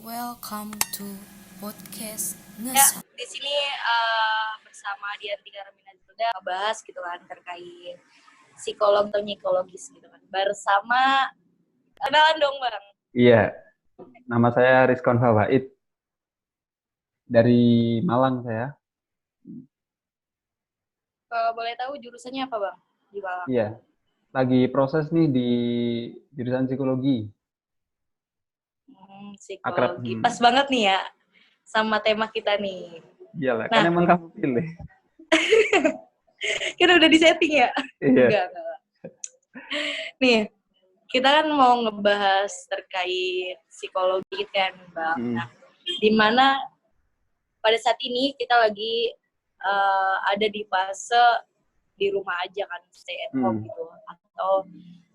Welcome to podcast Ya, Ngesat. di sini bersama Dianti Karamina Zulda bahas gitu kan terkait psikolog atau psikologis gitu kan. Bersama kenalan dong Bang. Iya, nama saya Rizkon Fawaid dari Malang saya. Kalau boleh tahu jurusannya apa Bang di Malang? Iya, lagi proses nih di jurusan psikologi. Akrab. Psikologi. Pas banget nih ya sama tema kita nih. Iyalah, Nah. kan emang kamu pilih. Kan udah disetting ya? Iya. Enggak. Nih, kita kan mau ngebahas terkait psikologi kan Bang. Nah, dimana pada saat ini kita lagi ada di fase di rumah aja kan, stay at home gitu, atau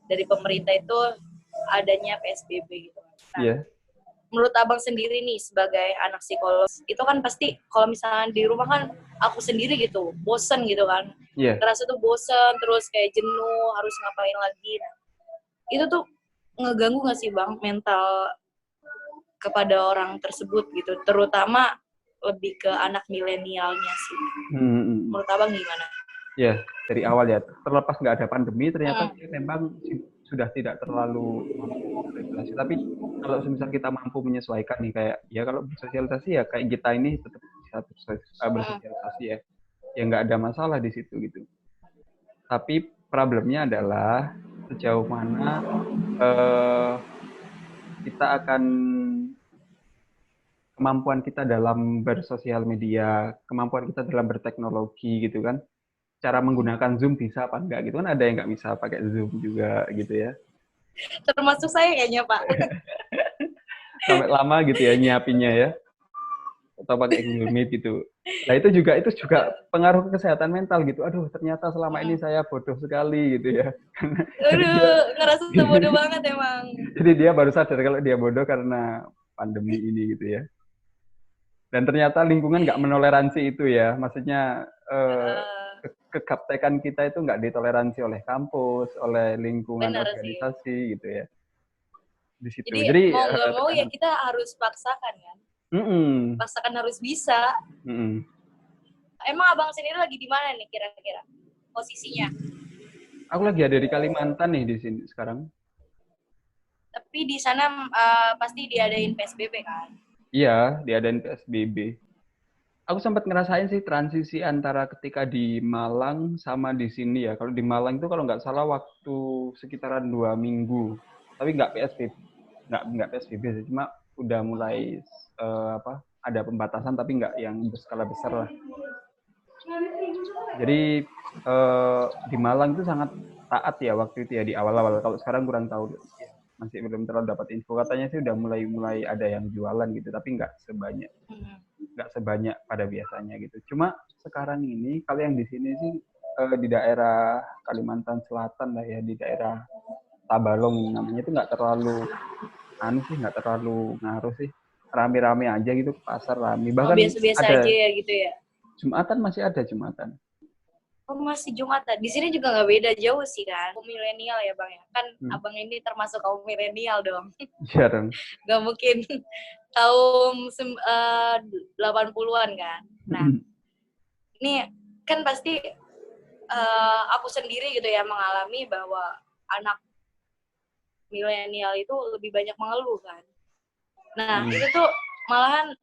dari pemerintah itu adanya PSBB gitu. Nah, menurut abang sendiri nih sebagai anak psikolog, itu kan pasti kalau misalnya di rumah kan aku sendiri gitu, bosen gitu kan, ngerasa tuh bosen, terus kayak jenuh, harus ngapain lagi. Nah, itu tuh ngeganggu nggak sih Bang mental kepada orang tersebut gitu, terutama lebih ke anak milenialnya sih. Menurut abang gimana? Ya, dari awal ya, terlepas nggak ada pandemi, ternyata memang sudah tidak terlalu mampu bersosialisasi. Tapi kalau misal kita mampu menyesuaikan nih, kayak ya kalau bersosialisasi ya kayak kita ini tetap bisa bersosialisasi ya nggak ada masalah di situ gitu. Tapi problemnya adalah sejauh mana kita akan kemampuan kita dalam bersosial media, kemampuan kita dalam berteknologi gitu kan. Cara menggunakan Zoom bisa apa enggak gitu kan, ada yang nggak bisa pakai Zoom juga gitu ya. Termasuk saya kayaknya Pak. Sampai lama gitu ya nyiapinnya ya. Atau pakai Google Meet gitu. Nah itu juga pengaruh ke kesehatan mental gitu. Aduh ternyata selama ini saya bodoh sekali gitu ya. Ngerasa bodoh banget emang. Jadi dia baru sadar kalau dia bodoh karena pandemi ini gitu ya. Dan ternyata lingkungan nggak menoleransi itu ya. Maksudnya kegaptekan kita itu nggak ditoleransi oleh kampus, oleh lingkungan organisasi gitu ya. Di situ. Jadi mau nggak mau ya kita harus paksakan kan. Paksakan harus bisa. Emang abang sendiri lagi di mana nih kira-kira posisinya? Aku lagi ada di Kalimantan nih di sini sekarang. Tapi di sana pasti diadain PSBB kan? Iya, diadain PSBB. Aku sempat ngerasain sih transisi antara ketika di Malang sama di sini ya. Kalau di Malang itu kalau nggak salah waktu sekitaran 2 minggu. Tapi nggak PSBB, nggak PSBB sih. Cuma udah mulai ada pembatasan tapi nggak yang berskala besar lah. Jadi di Malang itu sangat taat ya waktu itu ya di awal-awal. Kalau sekarang kurang tahu. Masih belum terlalu dapat info, katanya sih udah mulai ada yang jualan gitu, tapi nggak sebanyak pada biasanya gitu. Cuma sekarang ini kalau yang di sini sih di daerah Kalimantan Selatan lah ya, di daerah Tabalong namanya, itu nggak terlalu ngaruh sih, rame-rame aja gitu, pasar rame, bahkan biasa-biasa aja ya gitu ya. Jumatan masih ada Jumatan. Oh, masih Jumatan. Di sini juga nggak beda jauh sih kan. Kaum milenial ya Bang ya. Kan abang ini termasuk kaum milenial dong. Iya dong. Gak mungkin kaum 80-an kan. Nah, ini kan pasti aku sendiri gitu ya mengalami bahwa anak milenial itu lebih banyak mengeluh kan. Nah, itu tuh malahan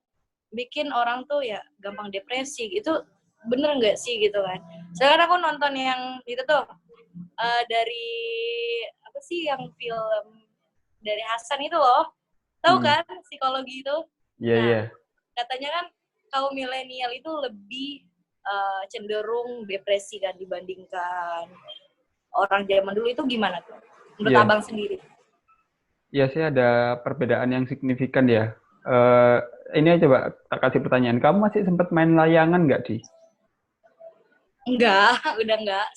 bikin orang tuh ya gampang depresi gitu. Bener nggak sih gitu kan? Sekarang aku nonton yang itu tuh dari apa sih yang film dari Hasan itu loh, tahu kan psikologi itu? Iya. Katanya kan kaum milenial itu lebih cenderung depresi kan dibandingkan orang zaman dulu. Itu gimana tuh? Menurut abang sendiri? Iya sih ada perbedaan yang signifikan ya. Ini aja Pak, tak kasih pertanyaan. Kamu masih sempat main layangan nggak, Di? Enggak, udah enggak.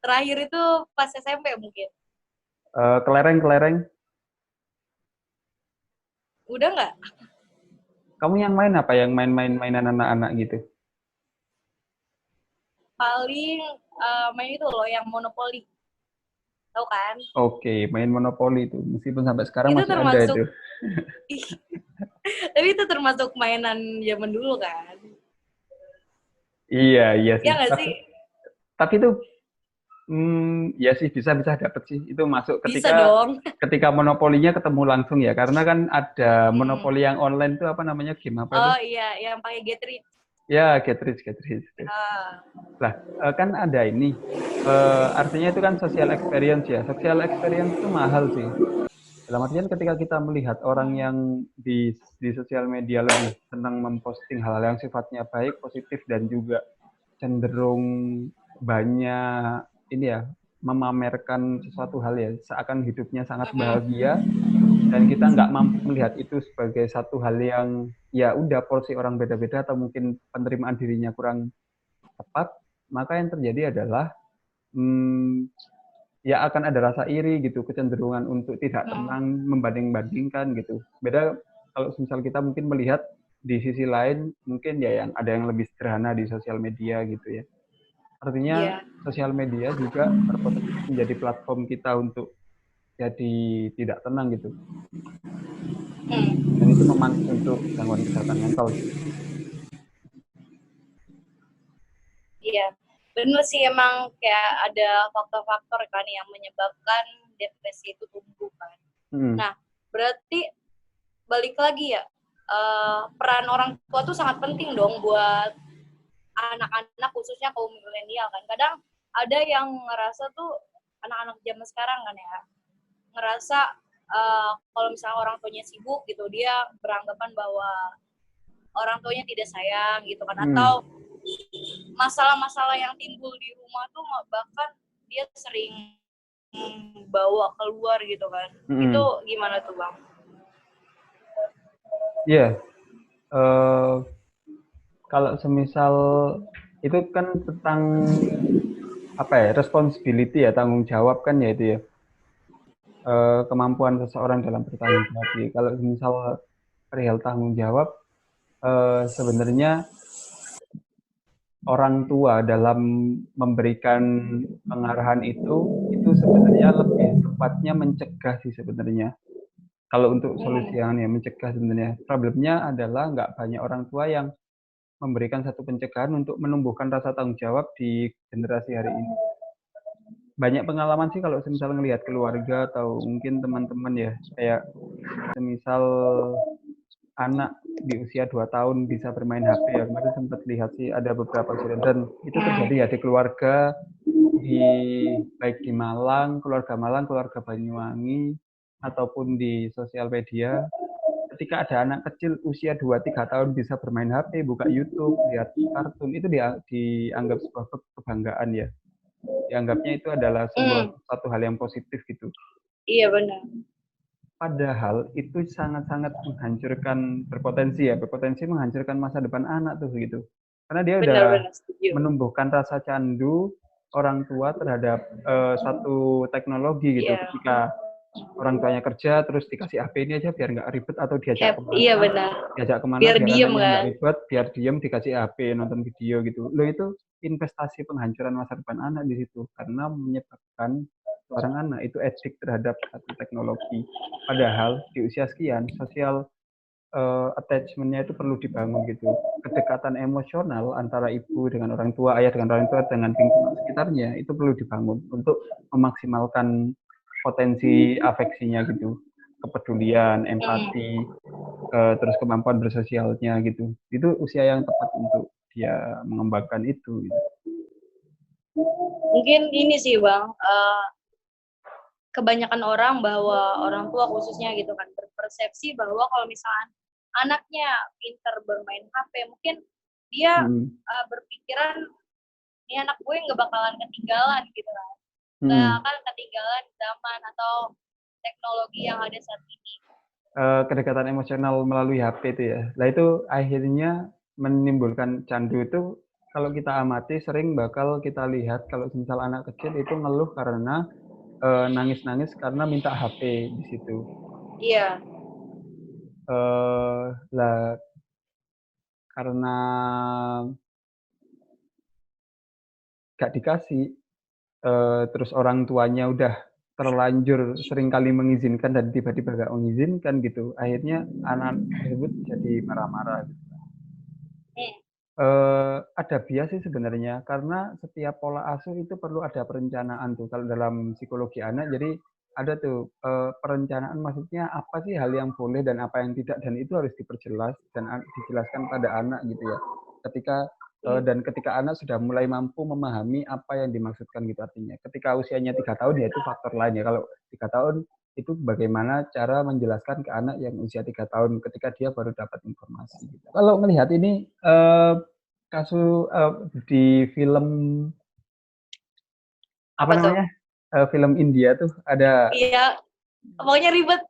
Terakhir itu pas SMP mungkin. Kelereng? Udah enggak? Kamu yang main apa? Yang mainan anak-anak gitu? Paling main itu loh, yang monopoli. Tahu kan? Oke, main monopoli itu. Meskipun sampai sekarang itu masih ada itu. Tapi itu termasuk mainan zaman dulu kan? Iya sih. Ya nggak sih? Tapi itu ya sih bisa dapet sih. Itu masuk Bisa dong. ketika monopolinya ketemu langsung ya. Karena kan ada Hmm. monopoli yang online itu apa namanya game apa itu? Oh iya, yang pakai Getri. Ya, Get Rich. Ah. Lah, kan ada ini. Artinya itu kan social experience ya. Social experience itu mahal sih. Dalam artian ketika kita melihat orang yang di sosial media lebih senang memposting hal-hal yang sifatnya baik, positif dan juga cenderung banyak ini ya memamerkan sesuatu hal ya seakan hidupnya sangat bahagia dan kita nggak mampu melihat itu sebagai satu hal yang ya udah porsi orang beda-beda atau mungkin penerimaan dirinya kurang tepat, maka yang terjadi adalah ya akan ada rasa iri gitu, kecenderungan untuk tidak tenang, membanding-bandingkan gitu. Beda kalau misal kita mungkin melihat di sisi lain mungkin ya yang ada yang lebih sederhana di sosial media gitu ya. Artinya Iya. sosial media juga berpotensi menjadi platform kita untuk jadi tidak tenang gitu. Dan itu memancing untuk gangguan kesehatan mental sih. Iya, bener sih emang kayak ada faktor-faktor kan yang menyebabkan depresi itu tumbuh kan. Nah, berarti balik lagi ya, peran orang tua tuh sangat penting dong buat anak-anak khususnya kaum milenial kan. Kadang ada yang ngerasa tuh anak-anak zaman sekarang kan ya, ngerasa kalau misalnya orang tuanya sibuk gitu, dia beranggapan bahwa orang tuanya tidak sayang gitu kan, atau masalah-masalah yang timbul di rumah tuh bahkan dia sering bawa keluar gitu kan. Itu gimana tuh Bang? Iya, kalau semisal itu kan tentang apa ya, responsibility ya, tanggung jawab kan ya itu ya, kemampuan seseorang dalam bertanggung jawab. Kalau misal perihal tanggung jawab, sebenarnya orang tua dalam memberikan pengarahan itu sebenarnya lebih tepatnya mencegah sih sebenarnya. Kalau untuk solusi yang mencegah sebenarnya, problemnya adalah nggak banyak orang tua yang memberikan satu pencegahan untuk menumbuhkan rasa tanggung jawab di generasi hari ini. Banyak pengalaman sih kalau semisal ngelihat keluarga atau mungkin teman-teman ya, kayak semisal anak di usia 2 tahun bisa bermain HP ya. Kemarin sempat lihat sih ada beberapa kejadian dan itu terjadi ya di keluarga di baik di Malang, keluarga Banyuwangi ataupun di sosial media. Ketika ada anak kecil usia 2-3 tahun bisa bermain HP, buka YouTube, lihat kartun, itu dianggap sebuah kebanggaan ya. Dianggapnya itu adalah sebuah satu hal yang positif gitu. Iya benar. Padahal itu sangat-sangat menghancurkan, berpotensi menghancurkan masa depan anak tuh gitu. Karena dia udah Benar setuju. menumbuhkan rasa candu orang tua terhadap suatu teknologi gitu. Iya. Ketika orang tuanya kerja terus dikasih HP ini aja biar nggak ribet atau Iya benar. Biar biar diem anaknya nggak kan. ribet, biar diem dikasih HP nonton video gitu. Lo itu investasi penghancuran masa depan anak di situ karena menyebabkan seorang anak itu edik terhadap satu teknologi. Padahal di usia sekian sosial attachment-nya itu perlu dibangun gitu. Kedekatan emosional antara ibu dengan orang tua, ayah dengan orang tua, dengan lingkungan sekitarnya itu perlu dibangun untuk memaksimalkan potensi afeksinya gitu, kepedulian, empati, terus kemampuan bersosialnya gitu. Itu usia yang tepat untuk dia mengembangkan itu. Gitu. Mungkin ini sih Bang, kebanyakan orang tua khususnya gitu kan berpersepsi bahwa kalau misalnya anaknya pinter bermain HP, mungkin dia berpikiran ini anak gue nggak bakalan ketinggalan gitu kan, nggak akan ketinggalan zaman atau teknologi yang ada saat ini. Kedekatan emosional melalui HP itu ya. Nah itu akhirnya menimbulkan candu itu kalau kita amati sering bakal kita lihat kalau misal anak kecil itu ngeluh karena nangis-nangis karena minta HP di situ. Iya. Lah karena gak dikasih, terus orang tuanya udah terlanjur sering kali mengizinkan dan tiba-tiba gak mengizinkan gitu, akhirnya anak tersebut jadi marah-marah gitu. Ada bias sih sebenarnya, karena setiap pola asuh itu perlu ada perencanaan tuh kalau dalam psikologi anak. Jadi ada tuh perencanaan, maksudnya apa sih hal yang boleh dan apa yang tidak, dan itu harus diperjelas dan dijelaskan pada anak gitu ya. Ketika anak sudah mulai mampu memahami apa yang dimaksudkan gitu, artinya ketika usianya 3 tahun ya itu faktor lain ya. Kalau 3 tahun itu bagaimana cara menjelaskan ke anak yang usia 3 tahun ketika dia baru dapat informasi gitu. Kalau melihat ini kasus di film apa Apa tuh? namanya? Film India tuh ada Iya, pokoknya ribet.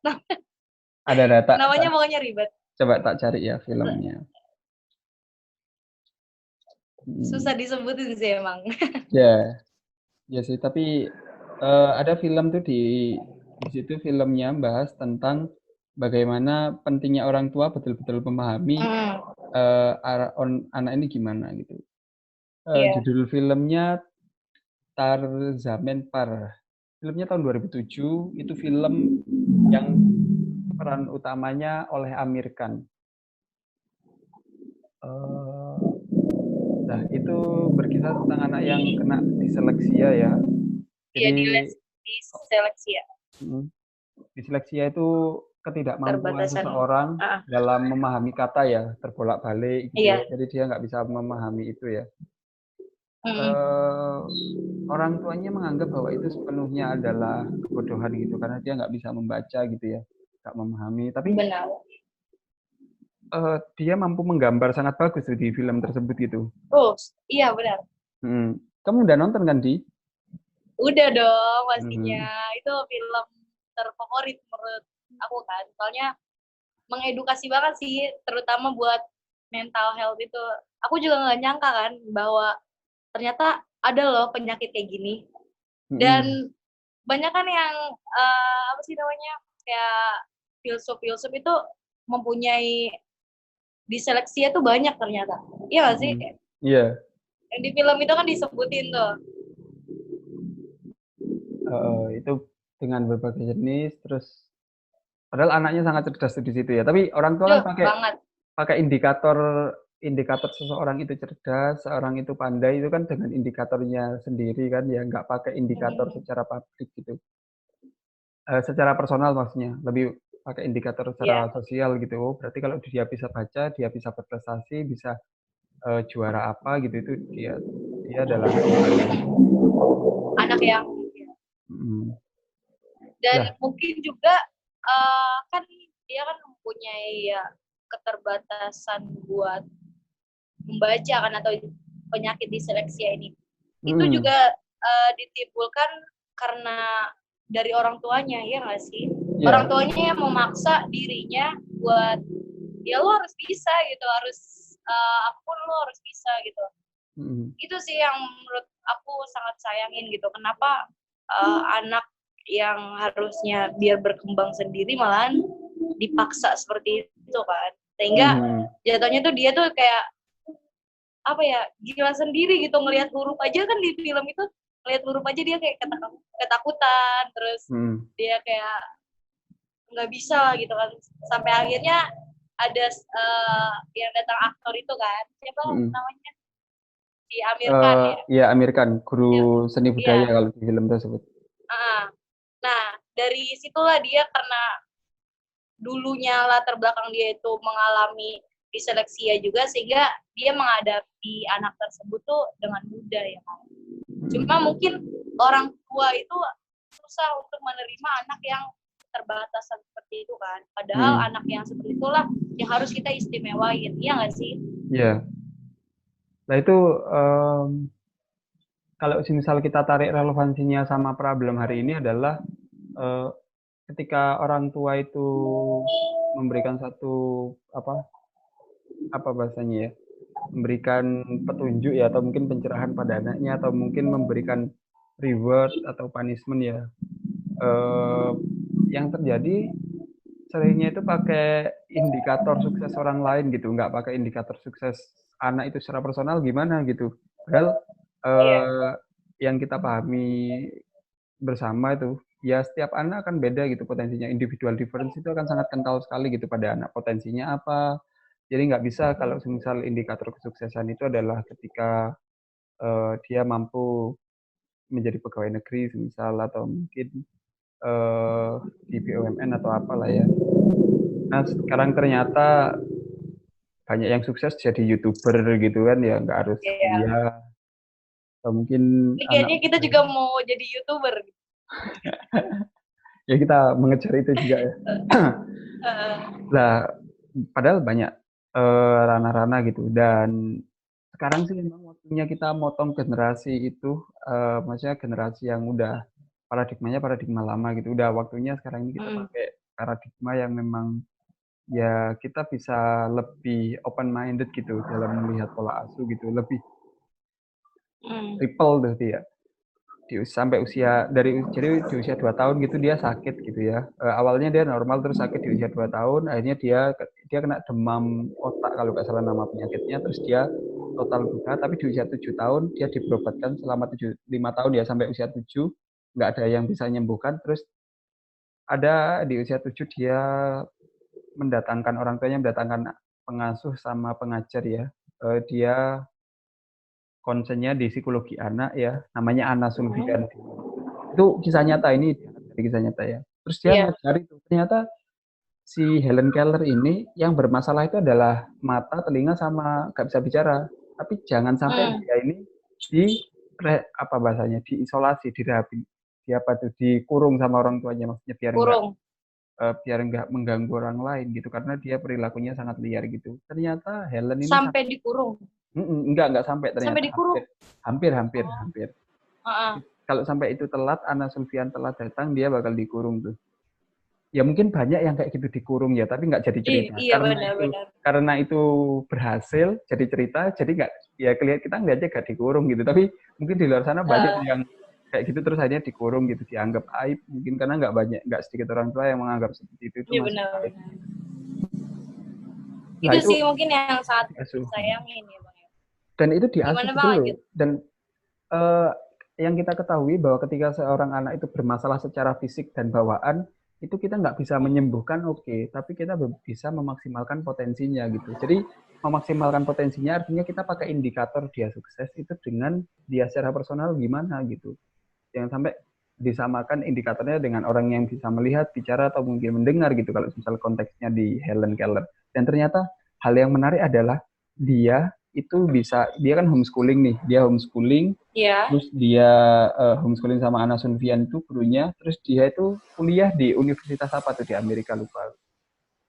data. Namanya pokoknya ribet. Coba tak cari ya filmnya. Susah disebutin sih emang. Ya, ya sih. Tapi ada film tuh di situ, filmnya bahas tentang bagaimana pentingnya orang tua betul-betul memahami anak ini gimana gitu. Iya. Judul filmnya Tarzan Par. Filmnya tahun 2007. Itu film yang peran utamanya oleh Amir Khan. Nah, itu berkisah tentang anak yang kena diseleksia ya. Iya, Jadi di seleksi ya. disleksia itu ketidakmampuan Terbatasan. seseorang dalam memahami kata ya, terbolak-balik gitu Iya. ya. Jadi dia nggak bisa memahami itu ya. Mm. Orang tuanya menganggap bahwa itu sepenuhnya adalah kebodohan gitu, karena dia nggak bisa membaca gitu ya, nggak memahami. Tapi Benar. dia mampu menggambar sangat bagus tuh di film tersebut gitu. Oh, iya benar. Kamu udah nonton kan, Di? Udah dong pastinya. Itu film terfavorit menurut aku kan. Soalnya mengedukasi banget sih, terutama buat mental health itu. Aku juga nggak nyangka kan bahwa ternyata ada loh penyakit kayak gini. Dan banyak kan yang apa sih namanya, kayak filsuf itu mempunyai diseleksia tuh banyak ternyata. Iya nggak sih? Iya. Yang di film itu kan disebutin tuh. Itu dengan berbagai jenis, terus padahal anaknya sangat cerdas di situ ya. Tapi orang tua kan pakai indikator seseorang itu cerdas, seorang itu pandai itu kan dengan indikatornya sendiri kan ya, nggak pakai indikator secara publik gitu. Secara personal maksudnya, lebih pakai indikator secara sosial gitu. Oh, berarti kalau dia bisa baca, dia bisa berprestasi, bisa juara apa gitu, itu dia adalah anak yang dan mungkin juga kan dia kan mempunyai keterbatasan buat membaca kan, atau penyakit diseleksia ini. Itu juga ditimbulkan karena dari orang tuanya, ya nggak sih? Yeah. Orang tuanya yang memaksa dirinya buat ya lo harus bisa gitu, harus apapun lo harus bisa gitu. Itu sih yang menurut aku sangat sayangin gitu. Kenapa anak yang harusnya biar berkembang sendiri malahan dipaksa seperti itu kan, sehingga jatuhnya tuh dia tuh kayak apa ya, gila sendiri gitu ngelihat huruf aja kan. Di film itu ngelihat huruf aja dia kayak ketakutan, terus dia kayak nggak bisa lah gitu kan, sampai akhirnya ada yang datang aktor itu kan, siapa namanya, si Amir Khan ya. Iya, Amir Khan, guru seni budaya kalau di film tersebut. Nah, dari situlah dia, karena dulunya latar belakang dia itu mengalami diseleksia juga, sehingga dia menghadapi anak tersebut tuh dengan mudah ya kan. Cuma mungkin orang tua itu susah untuk menerima anak yang terbatasan seperti itu kan. Padahal anak yang seperti itulah yang harus kita istimewain, iya nggak sih? Iya. Nah itu kalau misal kita tarik relevansinya sama problem hari ini adalah ketika orang tua itu memberikan satu apa bahasanya ya, memberikan petunjuk ya, atau mungkin pencerahan pada anaknya, atau mungkin memberikan reward atau punishment ya, yang terjadi seringnya itu pakai indikator sukses orang lain gitu, nggak pakai indikator sukses anak itu secara personal gimana gitu. Padahal yang kita pahami bersama itu ya setiap anak kan beda gitu potensinya, individual difference itu akan sangat kental sekali gitu pada anak, potensinya apa. Jadi nggak bisa kalau misal indikator kesuksesan itu adalah ketika dia mampu menjadi pegawai negeri misal atau mungkin di BUMN atau apalah ya. Nah sekarang ternyata banyak yang sukses jadi YouTuber gitu kan ya, nggak harus Iya. kuliah atau mungkin Ini anak kayaknya kita juga mau jadi YouTuber. ya kita mengejar itu juga ya. Lah padahal banyak ranah-ranah gitu, dan sekarang sih memang waktunya kita motong generasi itu, maksudnya generasi yang udah paradigmanya paradigma lama gitu, udah waktunya sekarang ini kita pakai paradigma yang memang ya kita bisa lebih open minded gitu dalam melihat pola asuh gitu, lebih triple berarti ya. Sampai usia jadi di usia 2 tahun gitu dia sakit gitu ya. Awalnya dia normal terus sakit di usia 2 tahun, akhirnya dia kena demam otak kalau nggak salah nama penyakitnya, terus dia total buta, tapi di usia 7 tahun dia diberobatkan selama 5 tahun ya sampai usia 7 nggak ada yang bisa menyembuhkan, terus ada di usia 7 dia mendatangkan orang tuanya, mendatangkan pengasuh sama pengajar ya. Dia konsennya di psikologi anak ya, namanya Ana Sulfian. Itu kisah nyata, ini dari kisah nyata ya. Terus dia ngajar itu, ternyata si Helen Keller ini yang bermasalah itu adalah mata, telinga, sama gak bisa bicara. Tapi jangan sampai dia ini apa bahasanya, diisolasi, dikurung sama orang tuanya, maksudnya biar enggak mengganggu orang lain gitu, karena dia perilakunya sangat liar gitu. Ternyata Helen ini sampai dikurung. Enggak sampai ternyata. Sampai dikurung. Hampir. Kalau sampai itu telat, Ana Sulfian telat datang, dia bakal dikurung tuh. Ya mungkin banyak yang kayak gitu dikurung ya, tapi nggak jadi cerita. Iya, benar. Karena itu berhasil jadi cerita, jadi nggak, ya kita ngeliatnya nggak dikurung gitu. Tapi mungkin di luar sana banyak yang kayak gitu terus akhirnya dikurung gitu, dianggap aib. Mungkin karena nggak sedikit orang tua yang menganggap seperti itu Iya, masih benar. aib. Nah, itu sih mungkin yang sangat disayangin ya Bang. Dan itu diasuh Gimana gitu Bang, loh. Dan yang kita ketahui bahwa ketika seorang anak itu bermasalah secara fisik dan bawaan, itu kita nggak bisa menyembuhkan, oke, tapi kita bisa memaksimalkan potensinya gitu. Jadi memaksimalkan potensinya artinya kita pakai indikator dia sukses itu dengan dia secara personal gimana gitu. Jangan sampai disamakan indikatornya dengan orang yang bisa melihat, bicara, atau mungkin mendengar gitu kalau misal konteksnya di Helen Keller. Dan ternyata hal yang menarik adalah dia kan homeschooling nih, terus dia homeschooling sama Ana Sulfian itu gurunya, terus dia itu kuliah di universitas apa tuh di Amerika lupa.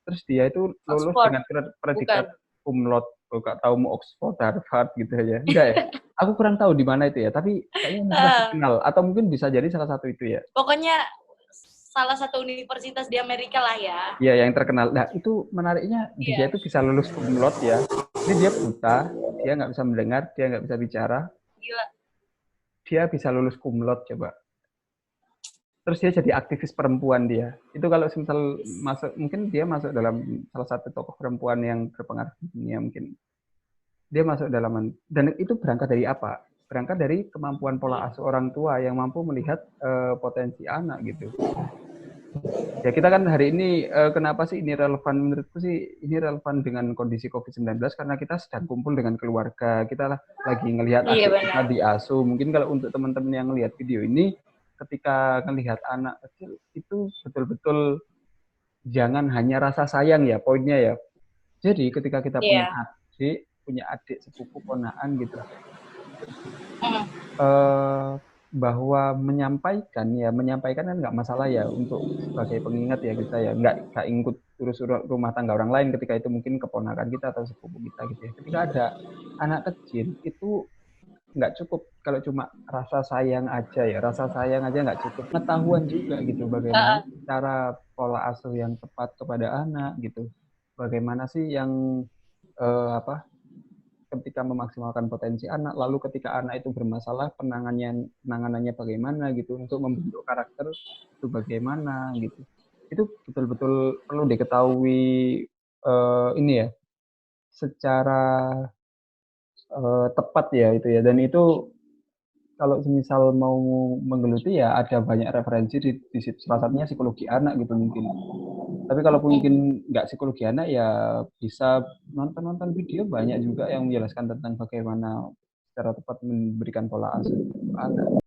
Terus dia itu lulus dengan predikat cum laude, gak tahu mau Oxford, Harvard gitu ya. Enggak ya? Aku kurang tahu di mana itu ya, tapi kayaknya universitas terkenal atau mungkin bisa jadi salah satu itu ya. Pokoknya salah satu universitas di Amerika lah ya. Iya, yang terkenal. Nah, itu menariknya dia itu bisa lulus cum laude ya. Ini dia buta, dia nggak bisa mendengar, dia nggak bisa bicara. Gila. Dia bisa lulus cum laude coba. Terus dia jadi aktivis perempuan dia. Itu kalau misal mungkin dia masuk dalam salah satu tokoh perempuan yang berpengaruh di dunia mungkin. Dia masuk dalam, dan itu berangkat dari apa? Berangkat dari kemampuan pola asuh orang tua yang mampu melihat potensi anak gitu. Ya kita kan hari ini kenapa sih ini relevan, menurutku sih ini relevan dengan kondisi COVID-19 karena kita sedang kumpul dengan keluarga, kita lagi ngelihat adik kita diasuh. Mungkin kalau untuk teman-teman yang ngelihat video ini, ketika melihat anak kecil itu betul-betul jangan hanya rasa sayang ya poinnya ya. Jadi ketika kita punya adik sepupu ponakan gitu, bahwa menyampaikan kan nggak masalah ya untuk sebagai pengingat ya kita ya, nggak ikut urus rumah tangga orang lain ketika itu mungkin keponakan kita atau sepupu kita gitu ya. Ketika ada anak kecil itu nggak cukup kalau cuma rasa sayang aja nggak cukup, pengetahuan juga gitu bagaimana cara pola asuh yang tepat kepada anak gitu, bagaimana sih yang ketika memaksimalkan potensi anak, lalu ketika anak itu bermasalah penanganannya bagaimana gitu, untuk membentuk karakter itu bagaimana gitu, itu betul-betul perlu diketahui ini ya secara tepat ya itu ya. Dan itu kalau semisal mau menggeluti ya ada banyak referensi di situ. Salah satunya psikologi anak gitu mungkin. Tapi kalau mungkin nggak psikologi anak ya bisa nonton video banyak juga yang menjelaskan tentang bagaimana secara tepat memberikan pola asuh anak.